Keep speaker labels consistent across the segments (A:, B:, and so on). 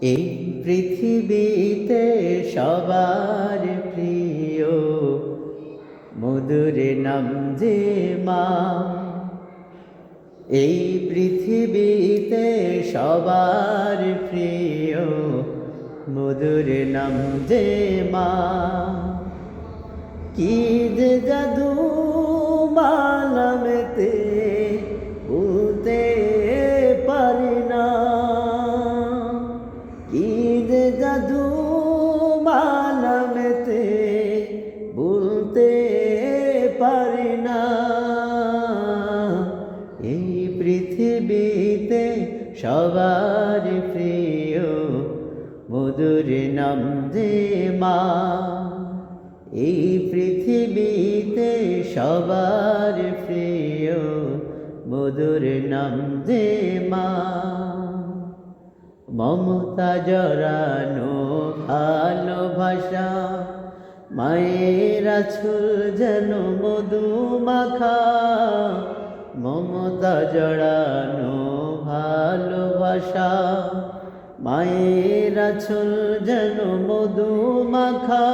A: এই পৃথিবীতে সবার প্রিয় মধুর নাম যে মা। এই পৃথিবীতে সবার প্রিয় মধুর নাম যে মা। কি যে জাদু মা নামেতে বলতে পারি না। কি যে জাদু মা নামেতে বলতে পারি না। এই পৃথিবীতে সবার প্রিয় মধুর নাম যে মা। এই পৃথিবীতে সবার প্রিয় মধুর নাম যে মা। মমতা জড়ানো ভালোবাসা মায়ের আঁচল যেন মধু মাখা। মমতা জড়ানো ভালোবাসা মায়ের আঁচল যেন মধু মাখা।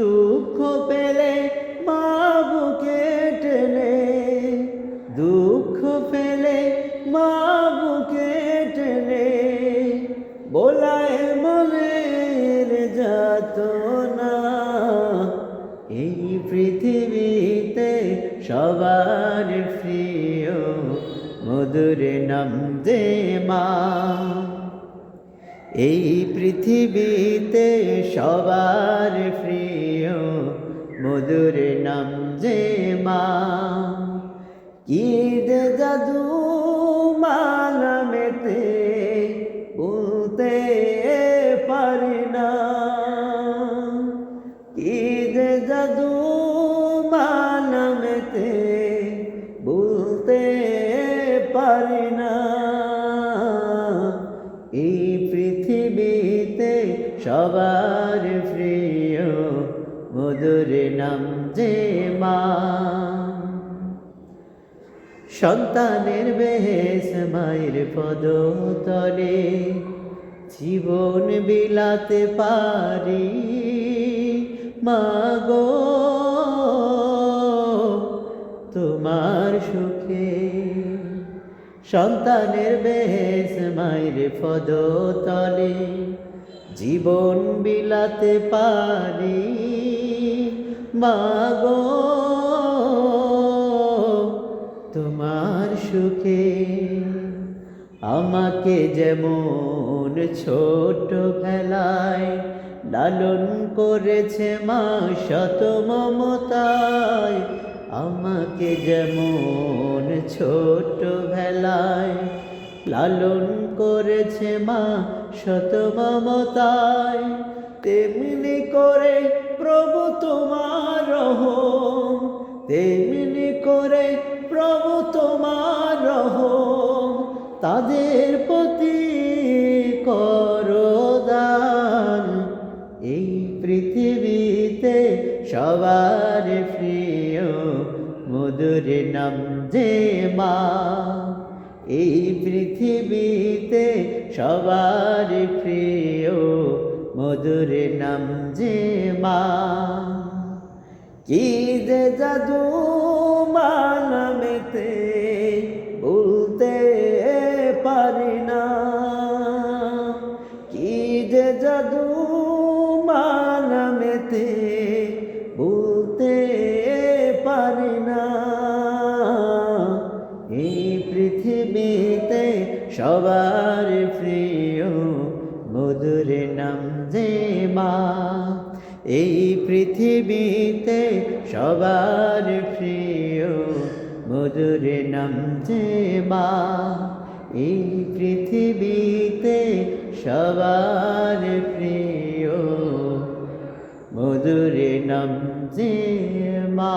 A: দুঃখ পেলে মা বুকে টেনে, দুঃখ পেলে মা বুকে টেনে বোলায় মনের যাতনা। এই পৃথিবীতে সবার প্রিয় মধুর নাম যে মা। এই পৃথিবীতে সবার প্রিয় মধুর নাম যে মা। কি যে জাদু মা নামেতে বলতে পারি না। কি যে জাদু মা নামেতে বলতে পারি না। এই পৃথিবীতে সবার প্রিয় মধুর নাম যে মা। সন্তানের বেহেশ মায়ের পদতলে জীবন বিলাতে পারি মাগো তোমার সুখে। সন্তানের বেহেশ মায়ের পদতলে জীবন বিলাতে পারি মাগো তোমার সুখে। আমাকে যেমন ছোট বেলায় লালন করেছে মা শত মমতায়। আমাকে যেমন ছোট বেলায় লালন করেছে মা শত মমতায়। তেমনি করে প্রভু তোমার রহম, তেমনি করে প্রভু তোমার রহম তাদের প্রতি করো দান। এই পৃথিবীতে সবার প্রিয় মধুর নাম যে মা। এই পৃথিবীতে সবার প্রিয় মধুর নাম যে মা। কি যে জাদু মা নামেতে বলতে পারি না। কি যে জাদু মা নামেতে বলতে পারি না। এই পৃথিবীতে সবার প্রিয় মধুর নাম যে মা। এই পৃথিবীতে সবার প্রিয় মধুর নাম যে মা। এই পৃথিবীতে সবার প্রিয় মধুর নাম যে মা।